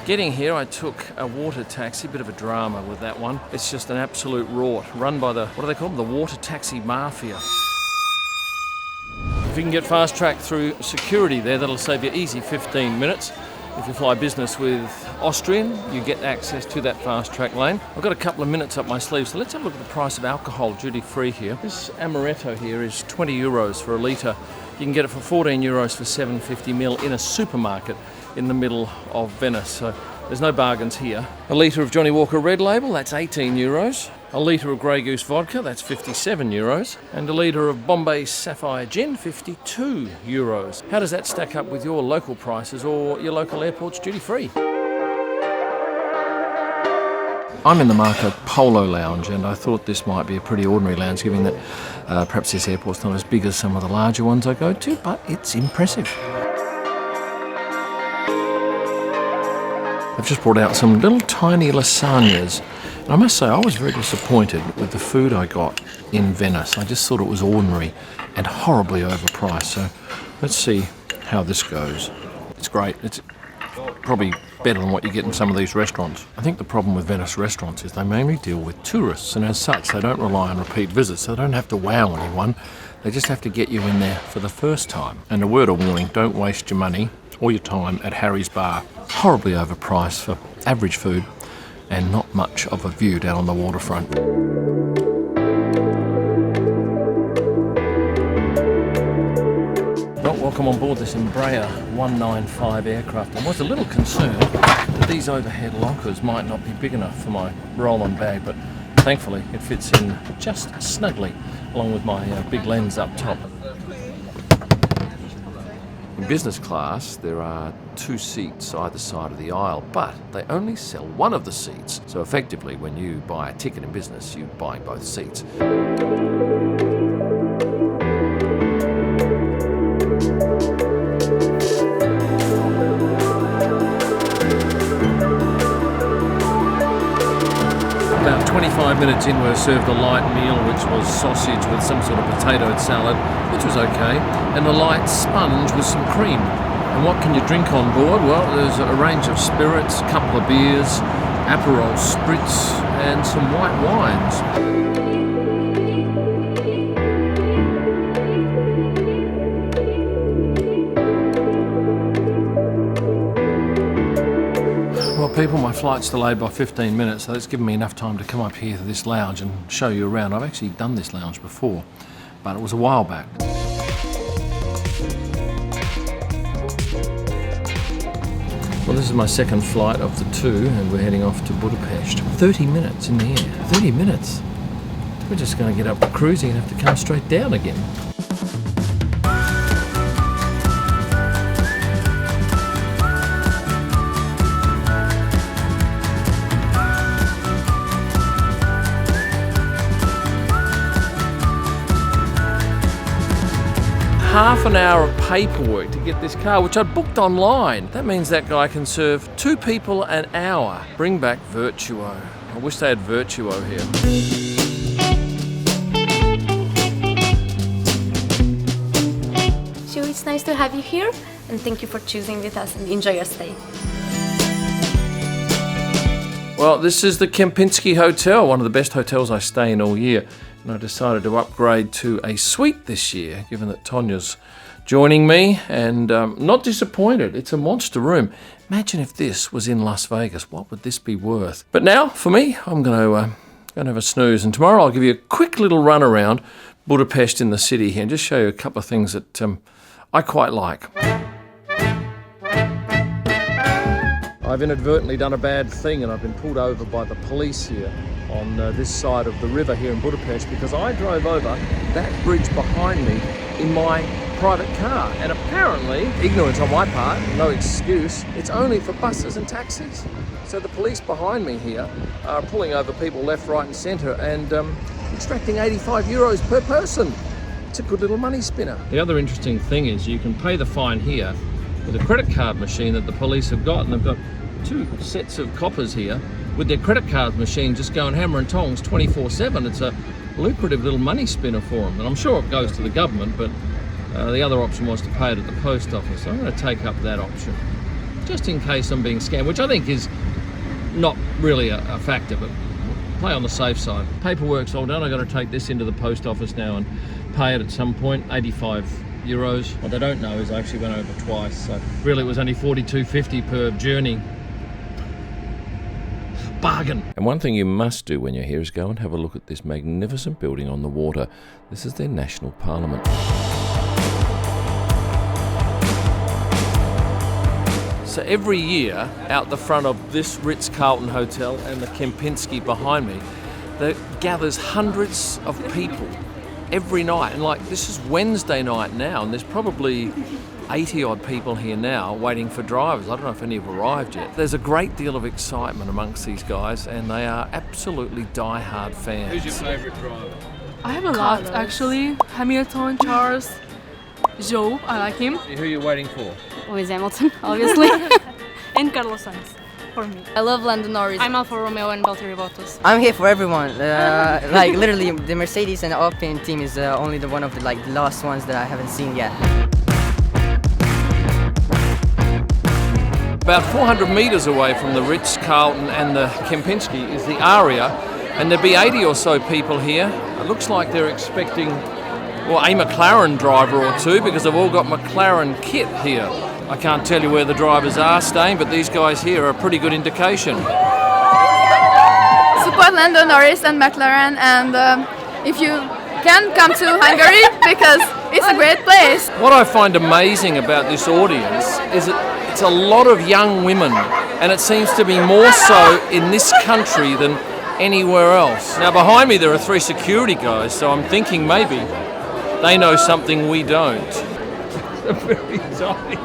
Getting here, I took a water taxi, a bit of a drama with that one. It's just an absolute rort, run by the, what do they call them, the water taxi mafia. If you can get fast track through security there, that'll save you easy 15 minutes. If you fly business with Austrian, you get access to that fast track lane. I've got a couple of minutes up my sleeve, so let's have a look at the price of alcohol duty free here. This amaretto here is 20 euros for a litre. You can get it for 14 euros for 750ml in a supermarket in the middle of Venice, so there's no bargains here. A litre of Johnny Walker Red Label, that's 18 euros. A litre of Grey Goose vodka, that's 57 euros. And a litre of Bombay Sapphire Gin, 52 euros. How does that stack up with your local prices or your local airport's duty free? I'm in the market Polo Lounge, and I thought this might be a pretty ordinary lounge, given that perhaps this airport's not as big as some of the larger ones I go to, but it's impressive. I've just brought out some little tiny lasagnas. And I must say, I was very disappointed with the food I got in Venice. I just thought it was ordinary and horribly overpriced. So let's see how this goes. It's great. It's probably better than what you get in some of these restaurants. I think the problem with Venice restaurants is they mainly deal with tourists, and as such, they don't rely on repeat visits. So they don't have to wow anyone. They just have to get you in there for the first time. And a word of warning, don't waste your money or your time at Harry's Bar. Horribly overpriced for average food and not much of a view down on the waterfront. Well, welcome on board this Embraer 195 aircraft. I was a little concerned that these overhead lockers might not be big enough for my roll-on bag, but thankfully it fits in just snugly along with my big lens up top. In business class, there are 2 seats either side of the aisle, but they only sell one of the seats. So effectively, when you buy a ticket in business, you buy both seats. About 25 minutes in, we were served a light meal, which was sausage with some sort of potato salad, which was okay, and a light sponge with some cream. And what can you drink on board? Well, there's a range of spirits, a couple of beers, Aperol Spritz, and some white wines. Well, people, my flight's delayed by 15 minutes, so that's given me enough time to come up here to this lounge and show you around. I've actually done this lounge before, but it was a while back. Well, this is my second flight of the 2, and we're heading off to Budapest. 30 minutes in the air. 30 minutes. We're just going to get up cruising and have to come straight down again. Half an hour of paperwork to get this car, which I booked online. That means that guy can serve 2 people an hour. Bring back Virtuo. I wish they had Virtuo here. So it's nice to have you here, and thank you for choosing with us, and enjoy your stay. Well, this is the Kempinski Hotel, one of the best hotels I stay in all year. And I decided to upgrade to a suite this year, given that Tonya's joining me, and not disappointed. It's a monster room. Imagine if this was in Las Vegas. What would this be worth? But now, for me, I'm going to have a snooze, and tomorrow I'll give you a quick little run around Budapest in the city here and just show you a couple of things that I quite like. I've inadvertently done a bad thing, and I've been pulled over by the police here on this side of the river here in Budapest because I drove over that bridge behind me in my private car. And apparently, ignorance on my part, no excuse, it's only for buses and taxis. So the police behind me here are pulling over people left, right and centre and extracting 85 euros per person. It's a good little money spinner. The other interesting thing is you can pay the fine here with a credit card machine that the police have got, and they've got 2 sets of coppers here with their credit card machine just going hammer and tongs 24/7. It's a lucrative little money spinner for them, and I'm sure it goes to the government, but the other option was to pay it at the post office. So I'm going to take up that option. just in case I'm being scammed, which I think is not really a factor, but play on the safe side. Paperwork's all done. I've got to take this into the post office now and pay it at some point, 85 euros. What they don't know is I actually went over twice, so really it was only 42.50 per journey. Bargain. And one thing you must do when you're here is go and have a look at this magnificent building on the water. This is their national parliament. So every year, out the front of this Ritz-Carlton hotel and the Kempinski behind me, there gathers hundreds of people every night. And like, this is Wednesday night now, and there's probably 80 odd people here now waiting for drivers. I don't know if any have arrived yet. There's a great deal of excitement amongst these guys, and they are absolutely die-hard fans. Who's your favourite driver? I have a lot actually. Hamilton, Charles, Joe, I like him. Who are you waiting for? Lewis Hamilton, obviously. And Carlos Sainz, for me. I love Lando Norris. I'm Alfa Romeo and Valtteri Bottas. I'm here for everyone. Like literally, the Mercedes and the Alpine team is only the one of the the last ones that I haven't seen yet. About 400 metres away from the Ritz-Carlton and the Kempinski is the Aria, and there'll be 80 or so people here. It looks like they're expecting, well, a McLaren driver or two, because they've all got McLaren kit here. I can't tell you where the drivers are staying, but these guys here are a pretty good indication. Support Lando Norris and McLaren, and if you can, come to Hungary because it's a great place. What I find amazing about this audience is that it's a lot of young women, and it seems to be more so in this country than anywhere else. Now behind me there are 3 security guys, so I'm thinking maybe they know something we don't. They're very tight.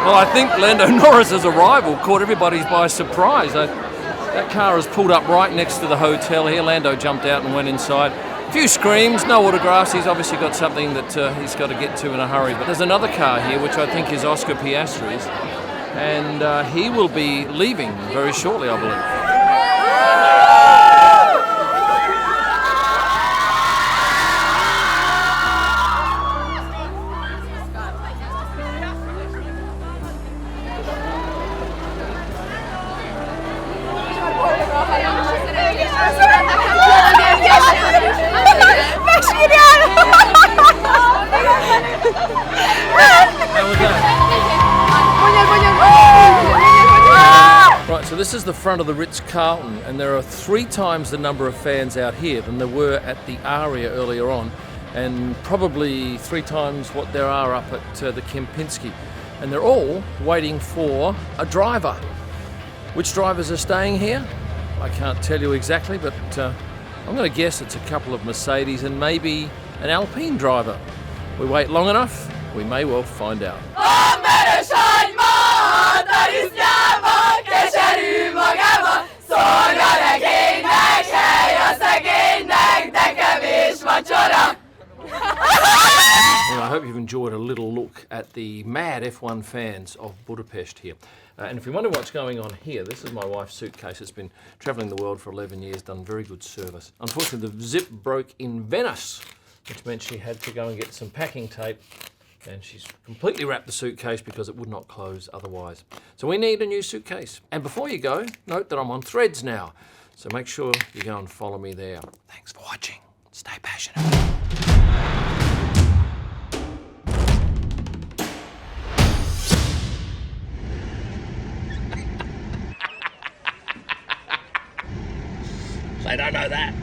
Well, I think Lando Norris's arrival caught everybody by surprise. That car has pulled up right next to the hotel here. Lando jumped out and went inside. A few screams, no autographs. He's obviously got something that he's got to get to in a hurry. But there's another car here, which I think is Oscar Piastri's, and he will be leaving very shortly, I believe. Right, so this is the front of the Ritz-Carlton, and there are 3 times the number of fans out here than there were at the Aria earlier on, and probably 3 times what there are up at the Kempinski. And they're all waiting for a driver. Which drivers are staying here? I can't tell you exactly, but I'm going to guess it's a couple of Mercedes and maybe an Alpine driver. We wait long enough, we may well find out. Well, I hope you've enjoyed a little look at the mad F1 fans of Budapest here. And if you wonder what's going on here, this is my wife's suitcase. It's been travelling the world for 11 years, done very good service. Unfortunately, the zip broke in Venice, which meant she had to go and get some packing tape, and she's completely wrapped the suitcase because it would not close otherwise. So we need a new suitcase. And before you go, note that I'm on Threads now, so make sure you go and follow me there. Thanks for watching. Stay passionate. They don't know that.